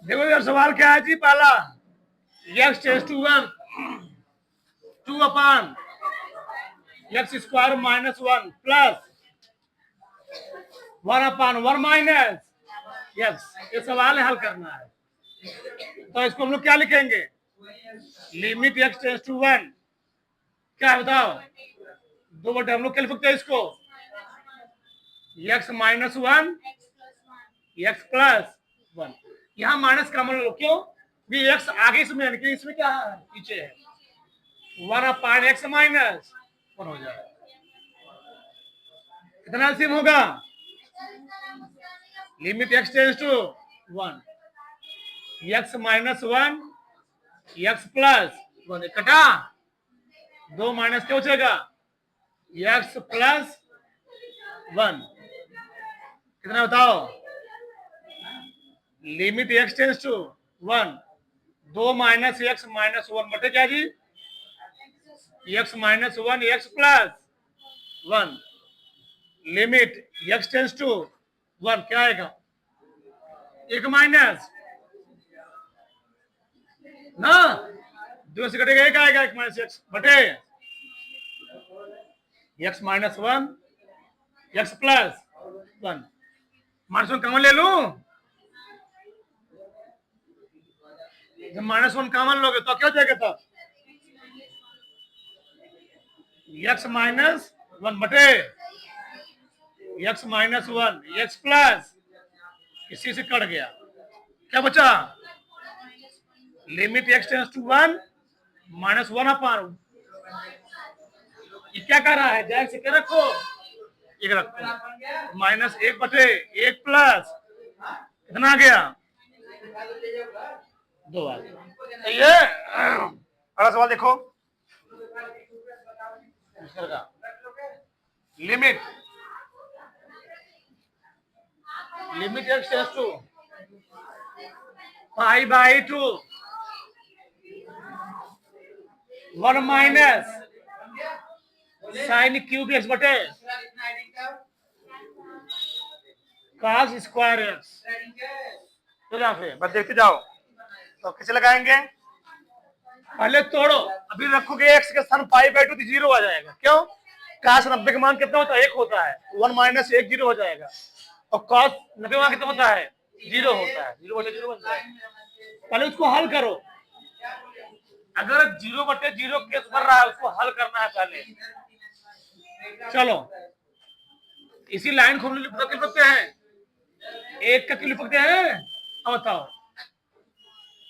देखो यार सवाल क्या है जी। पहला x tends to 1 2 upon x square minus 1 plus 1 upon 1 minus x। ये सवाल है, हल करना है। तो इसको हम लोग क्या लिखेंगे? लिमिट x टेंस टू 1 क्या है बताओ? 2 बटे हम लोग क्या लिख सकते हैं इसको? x minus 1 x plus 1। यहाँ माइनस कॉमन लो, क्यों? भी x आगे इसमें यानी कि इसमें क्या है, पीछे है। 1 अपॉन x माइनस 1 हो जाएगा। कितना एलसीएम होगा? Limit x tends to 1 x minus 1 x plus 1 कटा 2 माइनस क्या बचेगा? x plus 1। कितना बताओ? Limit x tends to 1 2 minus x minus 1 बटे क्या जी? x minus 1 x plus 1। Limit x tends to 1 क्या आएगा? 1 माइनस ना 2 से कटेगा 1 आएगा। 1 माइनस x बटे x minus 1 x plus 1। Minus 1 common ले लूं? जब माइनस 1 कॉमन लोगे तो क्या हो जाएगा? तब x माइनस 1 बटे x माइनस 1 x प्लस इसी से कट गया, क्या बचा? Limit x tends to 1 minus 1 upon ये क्या कर रहा है? जाए से क्या रखो? 1 रखो। माइनस 1 बटे 1 प्लस कितना आ गया? 2 आ गया। ये अगला सवाल देखो। Limit x tends to pi by 2 1 minus sine cube x बटे cos स्क्वायर एक्स। बस देखते जाओ। तो कैसे लगाएंगे? पहले तोड़ो, अभी रखोगे x के स्थान पाई बाई 2 तो 0 आ जाएगा। क्यों? cos 90 का मान कितना होता है? 1 होता है। 1 माइनस 1 0 हो जाएगा। और cos 90 का मान कितना होता है? 0 होता है। 0 बटे 0 बन जाएगा। पहले उसको हल करो। अगर 0 बटे 0 केस बन रहा है उसको हल करना है पहले। चलो इसी लाइन को लिख सकते हैं। 1 का क्यों लिख सकते हैं? अब बताओ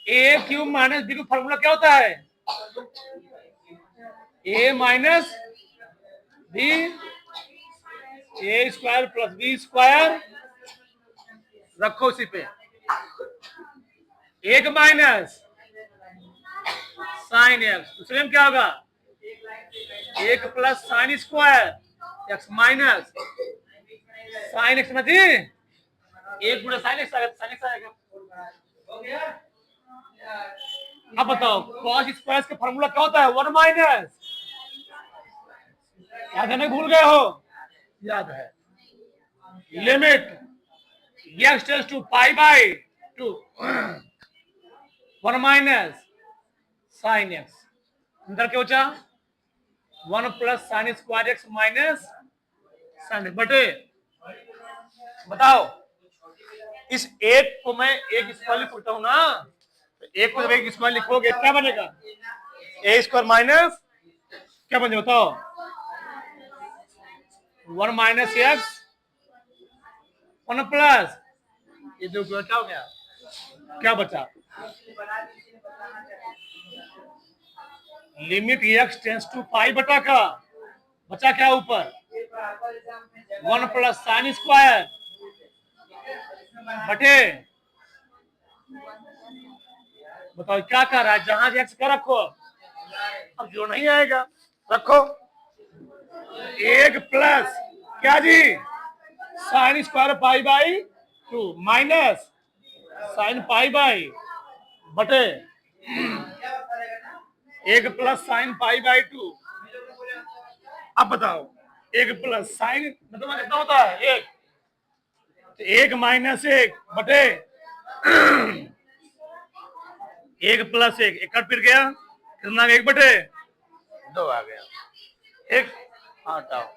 ए क्यूब माइनस बी का फॉर्मूला क्या होता है? ए माइनस बी ए स्क्वायर प्लस बी स्क्वायर रखो उसी पे। 1 माइनस साइन एक्स दूसरे में क्या होगा? 1 plus sine square x minus sine x में थी 1 गुणा साइन एक्स आएगा। अब बताओ cos स्क्वायर का फॉर्मूला क्या होता है? 1 माइनस, याद है नहीं? भूल गए हो? याद है। Limit x tends to pi by 2 1 minus sine x अंदर क्या बचा? 1 plus sine square x minus sine बटे। बताओ इस एक को मैं एक स्क्वायर लिख सकता हूं ना? तो एक को जब एक स्क्वायर लिखोगे क्या बनेगा? ए स्क्वायर माइनस क्या बनेगा बताओ? 1 माइनस एक्स 1 प्लस ये दो क्या हो गया? क्या बचा? लिमिट x टेंस टू पाई बटा का बचा क्या ऊपर? 1 प्लस साइन स्क्वायर बटे। बताओ क्या कर रहा है? जहां x का रखो, अब जो नहीं आएगा रखो। 1 प्लस क्या जी? Sine square pi by 2 minus sine pi by बटे 1 प्लस साइन पाई बाई 2। अब बताओ 1 प्लस साइन मतलब कितना होता है? 1 तो 1 माइनस 1 बटे एक प्लस एक कट फिर गया, कितना 1/2 आ गया। एक हटाओ।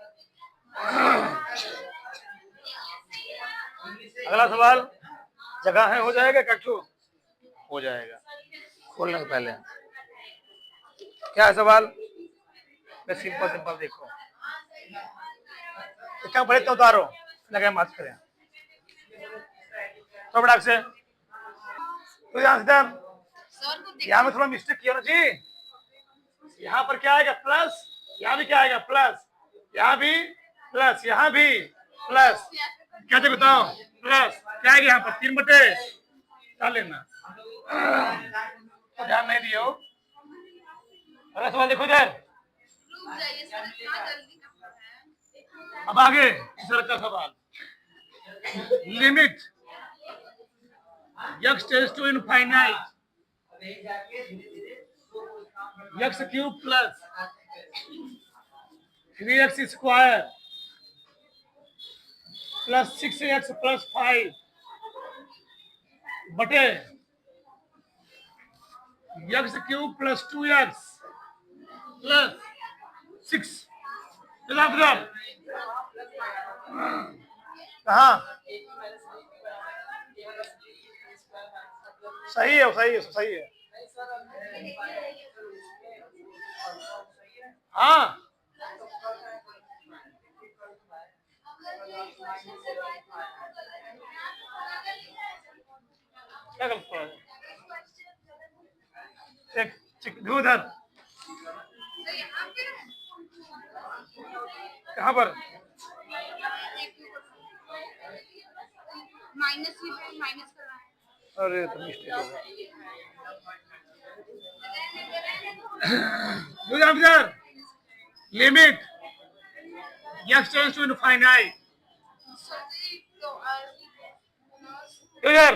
अगला सवाल जगह है, हो जाएगा कट्टू, हो जाएगा। खोलने से पहले क्या है सवाल? सिंपल सिंपल देखो, क्या बड़े तो उतारो लगे मत करें तो बड़ा से तो यहाँ में थोड़ा मिस्टेक किया ना जी। यहाँ पर क्या आएगा प्लस, यहाँ भी क्या आएगा प्लस, यहाँ भी प्लस, यहाँ भी प्लस, क्या थे बताओ प्लस क्या आएगा यहाँ पर 3/, डाल लेना तो ध्यान नहीं दियो। अगला सवाल देखो इधर, अब आगे तीसरा का सवाल, limit x tends to infinite x³ plus 3x square plus 6x plus 5 बटे x³ प्लस 2x प्लस 6 कहा सही है, सही है, सही है। हाँ क्या गलत है? उधर कहाँ पर माइनस करना है? अरे तो मिस्टेक हो गया। Limit x tends to infinite, तो यार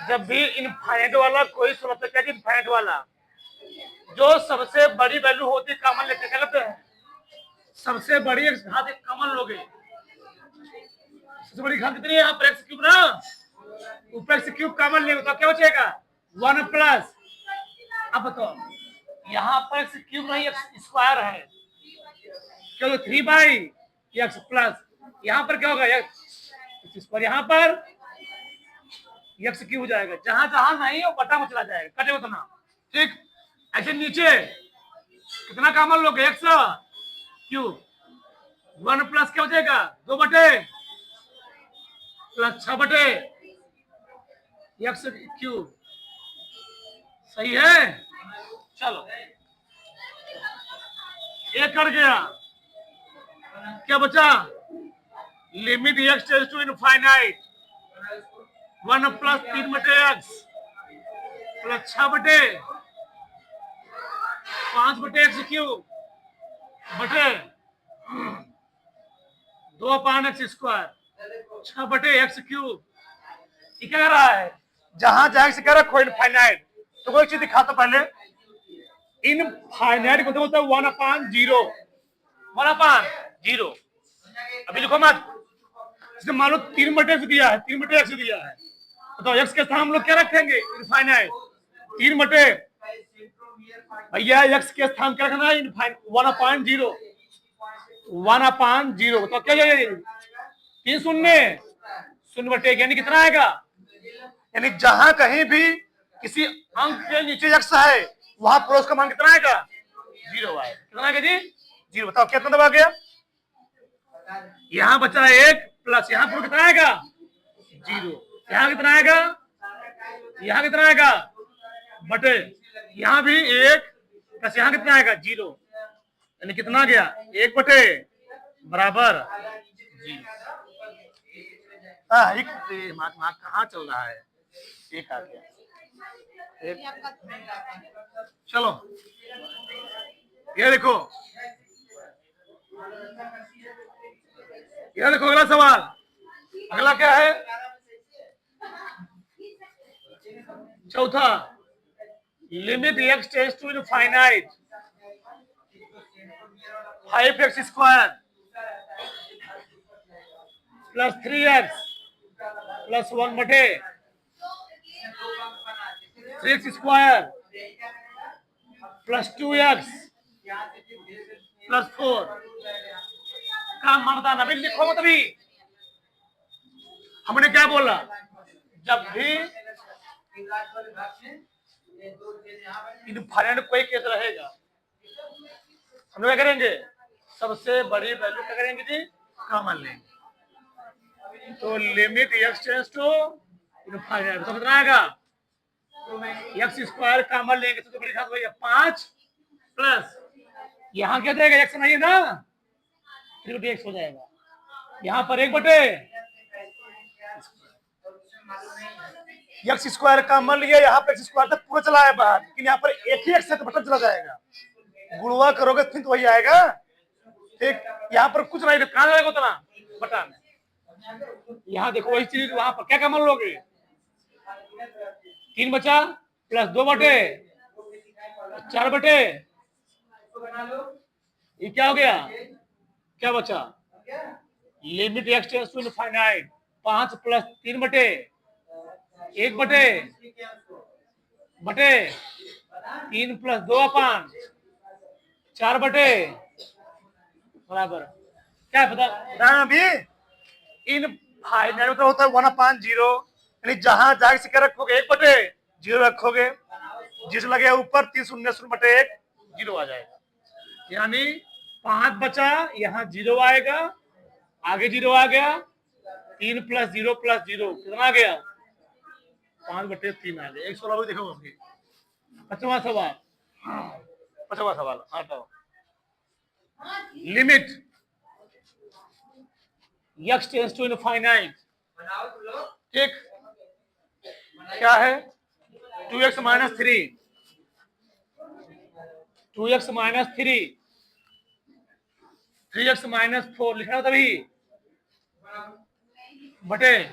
जब भी इनफाइनाइट वाला कोई सूरत है, क्या इनफाइनाइट वाला जो सबसे बड़ी वैल्यू होती है कॉमन लेते, क्या करते हैं? सबसे बड़ी घात एक कॉमन लोगे। सबसे बड़ी घात कितनी है यहाँ पर? x³ ना, ऊपर x³ कॉमन ले तो क्या बचेगा 1 प्लस। अब बताओ यहाँ पर x³ नहीं x² है, चलो 3/x प्लस यहाँ पर क्या होगा x पर, यहाँ पर x³ हो जाएगा, जहां जहां नहीं हो बटा में चला जाएगा, कटे उतना ठीक। ऐसे नीचे कितना कॉमन लोगे x³ 1 प्लस क्या हो जाएगा 2/, प्लस 6/x³, सही है। चलो एक कर गया, क्या बचा? Limit x tends to infinite 1 plus 3/x plus 6/5/x³ बटे 2/x², 6/x³। क्या कर रहा है? जहां जहां से कह रहा है इनफाइनाइट, तो कोई चीज दिखाता पहले। इनफाइनाइट को होता है 1/0, 1/0। अभी लिखो मत, इसने मान लो 3/x दिया है, 3/x दिया है, तो x के स्थान हम लोग क्या रखेंगे? इनफाइनाइट 3/, भैया x के स्थान क्या रखना है? 1/0, 1/0 तो क्या जाएगा 3 शून्य 0/1, यानी कितना आएगा? यानी जहां कहीं भी किसी अंक के नीचे x है वहां पड़ोस का मान कितना आएगा? 0 आएगा। कितना आएगा जी? 0। बताओ कितना दबा गया? यहाँ बचा 1 प्लस यहाँ पर कितना आएगा? 0। यहाँ कितना आएगा? यहाँ कितना आएगा? बटे यहाँ भी 1 प्लस यहाँ कितना आएगा? 0, यानी कितना गया? 1/, बराबर 0। कहाँ चल रहा है? एक आ गया, एक। चलो ये देखो, ये देखो अगला सवाल। अगला क्या है? चौथा, limit x tends to infinite 5x² plus 3x plus 1/3x² plus 2x plus 4 का मर्दाना भी लिखो मत अभी। हमने क्या बोला, जब भी इनफाइनाइट कोई केस रहेगा हम लोग क्या करेंगे, सबसे बड़ी वैल्यू क्या करेंगे जी, कॉमन लेंगे। तो limit x tends to infinite तो कितना आएगा, एक्स स्क्वायर कॉमन लेंगे तो बड़ी खास भैया 5 प्लस यहाँ क्या देगा, x नहीं है ना, 3x हो जाएगा। यहाँ पर 1/, एक्स स्क्वायर कॉमन लिया, यहाँ पे एक्स स्क्वायर तक पूरा चला है बाहर, लेकिन यहाँ पर एक ही एक्स है तो बटन चला जाएगा, गुणवा करोगे फिर तो वही आएगा। ठीक, यहाँ पर कुछ नहीं, कहां जाएगा उतना बटन, यहाँ देखो वही चीज, वहां पर क्या कॉमन लोगे, 3 बचा प्लस 2/4, ये क्या हो गया, क्या बचा, limit x tends to infinite 5 plus 3/1/3 plus 2/4 बराबर क्या है पता अभी, इनफाइनाइट मतलब होता है 1/0, यानी जहां जाके से क्या रखोगे 1/0 रखोगे, जिस लगे ऊपर 3 शून्य 0/1 0 आ जाएगा, यानी 5 बचा, यहाँ 0 आएगा, आगे 0 आ गया, 3 प्लस 0 प्लस 0 कितना आ गया, 5/3 आ गया। 116 भी देखो आपके 5वां सवाल, 5वां सवाल हटाओ, limit x tends to infinite, ठीक, क्या है 2x minus 3, 2x minus 3, 3x minus 4 लिखना तभी बटे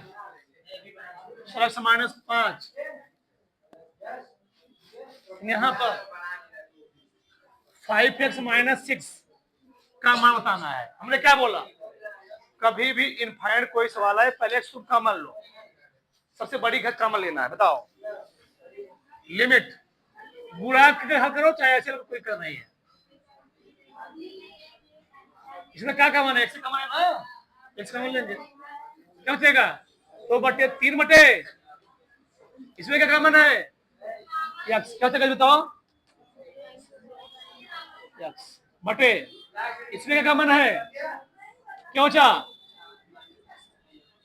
4x माइनस 5, यहाँ पर 5x माइनस 6 का मान बताना है। हमने क्या बोला, कभी भी इनफाइनाइट कोई सवाल है पहले एक शुद्ध कॉमन लो, सबसे बड़ी घट कॉमन लेना है। बताओ, लिमिट गुणा के हल करो चाहे ऐसे कोई कर नहीं है, इसमें क्या कॉमन है, एक्स कॉमन है ना, एक्स कॉमन लेंगे क्या बचेगा, 2/3 इसमें क्या कॉमन है, एक्स क्या बचेगा बताओ, एक्स बटे इसमें क्या कॉमन है, क्या बचा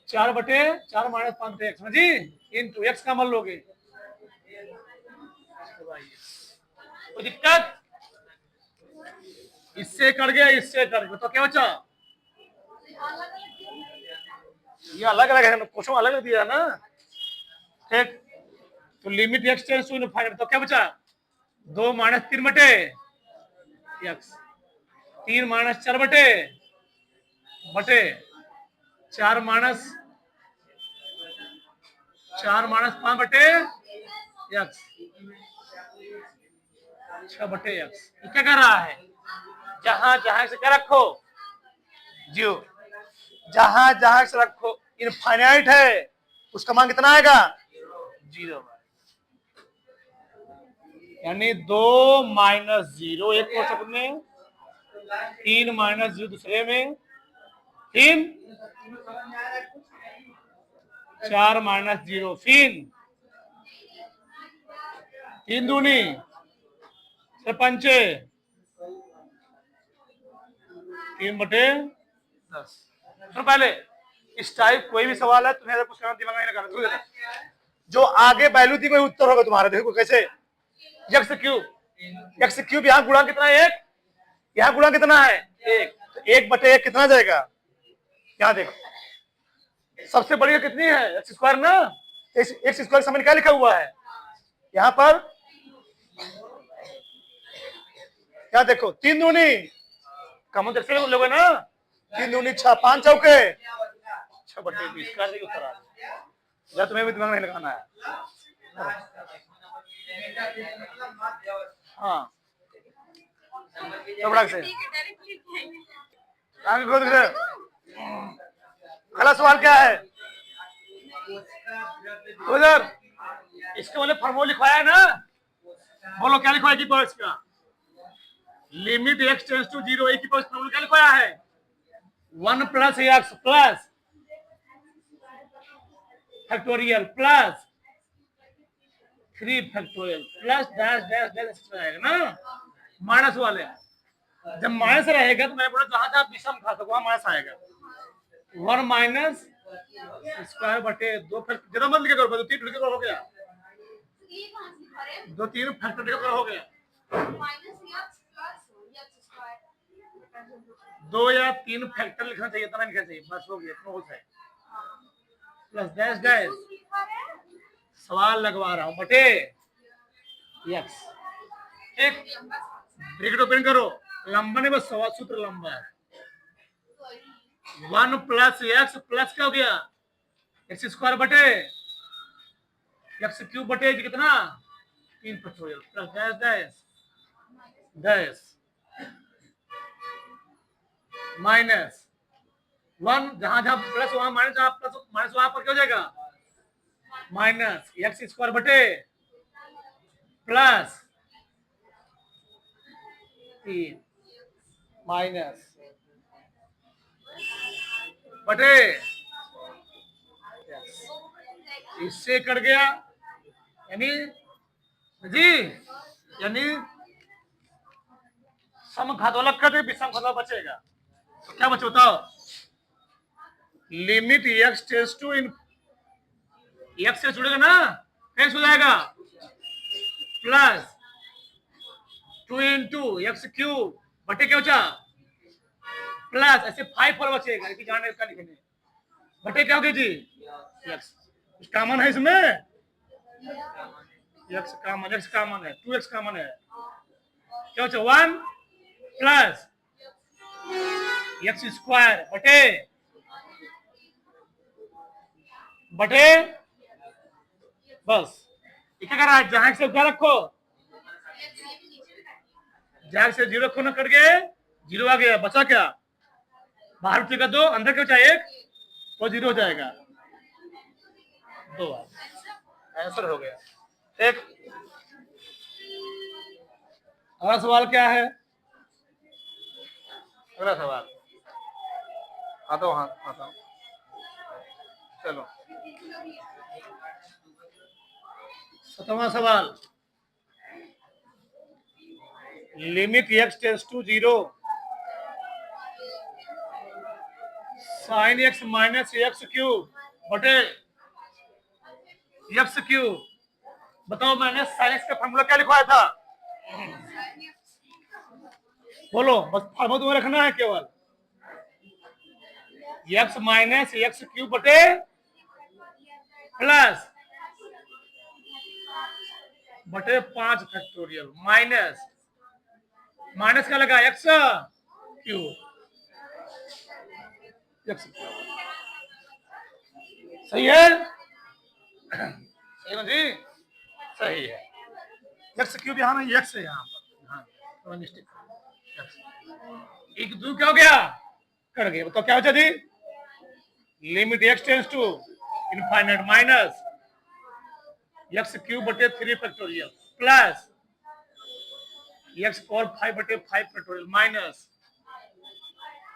4/4 माइनस 5x जी, इनटू x कॉमन लोगे, कोई दिक्कत, इससे कट गया इससे कट गया, तो क्या बचा, ये अलग अलग है, क्वेश्चन अलग अलग दिया ना, ठीक, तो limit x tends to infinite, तो क्या बचा 2 minus 3/x, 3 minus 4/4 minus 5/x 6/x, क्या कर रहा है, जहां जहां से क्या रखो जीरो, जहां जहां से रखो इनफाइनाइट है उसका मान कितना आएगा 0, यानी 2 माइनस 0 एक कोष्टक में, 3 माइनस 0 दूसरे में, 3 4 माइनस 0 फिर 3 दूनी 5 3/10। तो पहले इस टाइप कोई भी सवाल है तुम्हें कुछ करना दिमाग नहीं लगाना, जो आगे वैल्यू थी कोई उत्तर होगा तुम्हारा, देखो कैसे x क्यूब यहाँ गुणा कितना है 1, यहाँ गुणा कितना है 1, तो 1/1 कितना जाएगा, यहाँ देखो सबसे बड़ी कितनी है x स्क्वायर ना, x स्क्वायर समय क्या लिखा हुआ है यहाँ पर, यहाँ देखो 3 दूनी कम से लोगे ना, 3 दूनी 6 5 चौके 6/20 का उत्तर आ गया, तुम्हें भी दिमाग नहीं लगाना है। हाँ से अगला सवाल क्या है उधर, इसके मैंने फॉर्मूला लिखवाया है ना, बोलो क्या लिखा है की पावर का? लिमिट x टेंड्स टू 0 की पावर फॉर्मूला क्या लिखा है? 1 plus x plus factorial plus 3 factorial plus dash dash dash रहेगा ना, माइनस वाले। जब माइनस रहेगा तो मैं बोला जहां जहां विषम घात वहां माइनस आएगा। 1 माइनस स्क्वायर बटे 2 फैक्टर मत लिखा करो, 3 फैक्टर हो गया, 2 3 फैक्टर हो गया, 2 या 3 फैक्टर लिखना चाहिए, इतना लिखना चाहिए, बस हो गया, इतना होता है। प्लस डैश डैश सवाल लगवा रहा हूं बटे x। एक ब्रैकेट ओपन करो, लंबा नहीं बस सवाल सूत्र लंबा है। 1 प्लस एक्स प्लस क्या हो गया? एक्स स्क्वायर बटे एक्स क्यूब बटे कितना? 3 factorial plus dash dash dash minus 1, जहां जहां प्लस वहां माइनस, जहां प्लस माइनस वहां पर क्या हो जाएगा? माइनस एक्स स्क्वायर बटे प्लस 3 माइनस बटे इससे कट गया, यानी जी यानी समघात वाला कट विषम घात बचेगा। तो क्या बचे बताओ? लिमिट x टेंड्स टू इन x से जुड़ेगा ना, कैसे हो जाएगा? प्लस 2 इंटू एक्स क्यूब बटे क्या बचा? प्लस ऐसे 5 पर बचेगा कि जाने का लिखने बटे क्या हो गया जी? x कुछ कॉमन है इसमें, x कॉमन है, 2x कॉमन है, क्या बचा? 1 प्लस एक्स स्क्वायर बटे बटे बस ये क्या कर रहा है? जहां से क्या रखो, जहां से 0 रखो ना, कट गए 0 आ गया, बचा क्या? बाहर उठेगा 2, अंदर क्या बचा 1, तो 0 हो जाएगा। 2 आंसर हो गया। एक अगला सवाल क्या है? अगला सवाल आता हूं, आता हूं, चलो 7वां सवाल। Limit x tends to 0 sine x minus x cube बटे एक्स क्यूब। बताओ मैंने साइन x का फॉर्मूला क्या लिखवाया था? बोलो, बस फॉर्मूला तुम्हें रखना है केवल, x माइनस एक्स क्यूब बटे प्लस बटे 5 फैक्टोरियल माइनस माइनस क्या लगा? एक्स क्यूब, सही है? सही ना जी? सही है। एक्स क्यूब यहाँ नहीं, एक्स है यहाँ पर, हाँ मिस्टेक, एक 2 क्या हो गया? कट गया। बताओ क्या बचा जी? Limit x tends to infinite minus x cube बटे 3 फैक्टोरियल प्लस एक्स पावर 5 बटे 5 फैक्टोरियल माइनस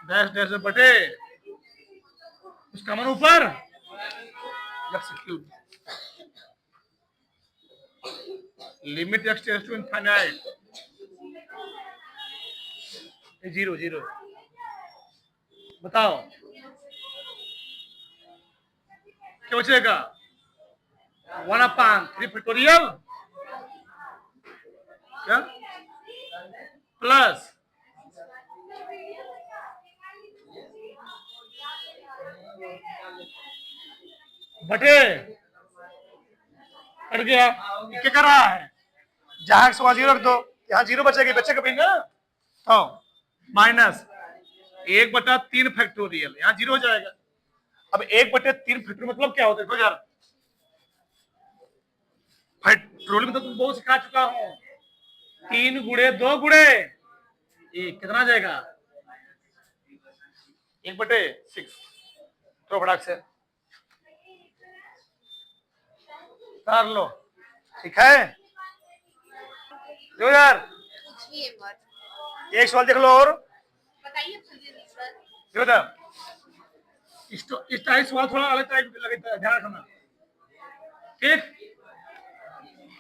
डैश डैश बटे उसका मन ऊपर x cube. Limit x tends to infinite 0 0। बताओ क्या बचेगा? 1/3 फैक्टोरियल क्या प्लस बटे कट गया। क्या कर रहा है? जहां से वहां 0 रख दो, यहाँ 0 बचेगा, बचेगा भी ना, तो माइनस 1/3 फैक्टोरियल, यहाँ 0 हो जाएगा। अब 1/3 फैक्टोरियल मतलब क्या होता है यार? फैक्टोरियल में तो तुम बहुत सिखा चुका हूं, 3 गुणे 2 गुणे 1 कितना जाएगा? 1/6। तो फटाक से कर लो, ठीक है? देखो यार, पूछिए मत। एक सवाल देख लो और बताइए पूछिए सर। देखो था, इस टाइप सवाल थोड़ा अलग टाइप लगता है, ध्यान रखना। ठीक,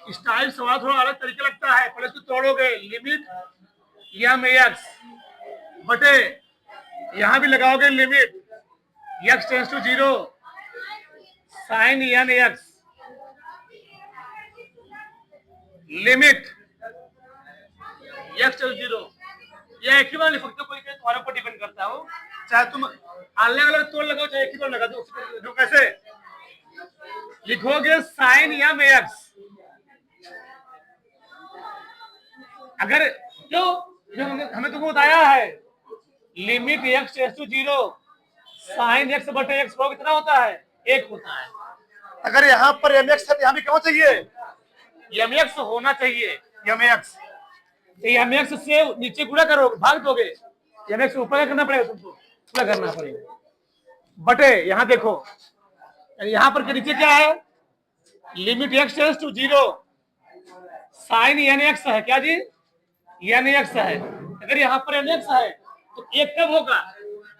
इस टाइप सवाल थोड़ा अलग तरीके लगता है। पहले इसको तोड़ोगे, लिमिट यम एक्स बटे, यहां भी लगाओगे limit x tends to 0 sine n x limit x tends 0। ये एक ही बार लिख सकते हो, कोई तुम्हारे ऊपर डिपेंड करता हो, चाहे तुम अलग अलग तोड़ लगाओ चाहे एक ही बार लगा दो। जो कैसे लिखोगे, साइन एम एक्स, अगर क्यों, जो हमें तुमको बताया है limit x tends to 0 sine x बटे एक्स को कितना होता है, 1 होता है। अगर यहाँ पर एम एक्स है तो यहाँ भी क्या चाहिए, एम एक्स होना चाहिए, एम एक्स। एम एक्स से नीचे गुणा करो, भाग दोगे, एम एक्स ऊपर करना पड़ेगा, तुमको गुणा करना पड़ेगा बटे, यहाँ देखो यहाँ पर के नीचे क्या है, limit x tends to 0 sine n x है, क्या जी, एन एक्स है। अगर यहाँ पर एन एक्स है तो एक कब होगा,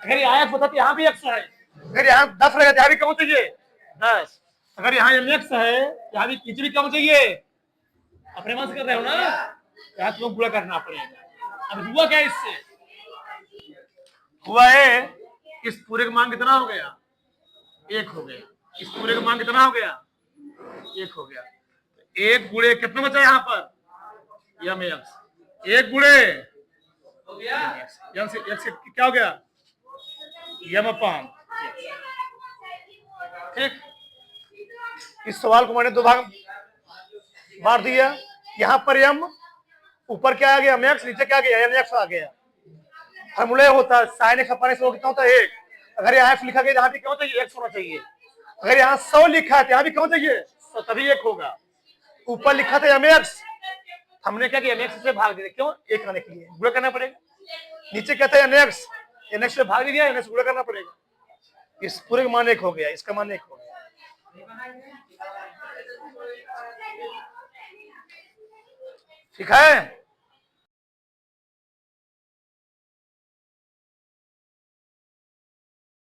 अगर यहाँ एक्स होता तो यहाँ भी एक्स है, अगर यहाँ 10 रहेगा तो यहाँ भी कम चाहिए 10, अगर यहाँ एन एक्स है यहाँ भी नीचे भी कम चाहिए। अपने मन से कर रहे हो ना, यहाँ तुमको पूरा करना पड़ेगा। अब हुआ क्या, इससे हुआ है, इस पूरे का मान कितना हो गया, 1 हो गया। इस पूरे का मान कितना हो गया, 1 हो गया। 1 गुणे कितना बचा यहाँ पर, यम एक्स, 1 गुणे हो गया यम से एक्स क्या हो गया, यम अपान। ठीक, इस सवाल को मैंने 2 भाग बांट दिया। यहाँ पर यम, ऊपर क्या आ गया, एम एक्स, नीचे क्या आ गया, एन एक्स आ गया। फॉर्मूला होता है साइन एक्स अपान एक्स कितना होता है 1। अगर यहाँ एक्स लिखा गया यहाँ भी क्या चाहिए, एक्स होना चाहिए। अगर यहाँ 100 लिखा है तो यहाँ भी क्या चाहिए, 100, तभी 1 होगा। ऊपर लिखा था एम एक्स, हमने क्या किया, एम एक्स से भाग दिया, क्यों, 1 आने के लिए गुणा करना पड़ेगा। नीचे कहता है एन एक्स, एन एक्स से भाग दिया, एन एक्स गुणा करना पड़ेगा। इस पूरे का मान 1 हो गया, इसका मान 1 हो गया। ठीक है।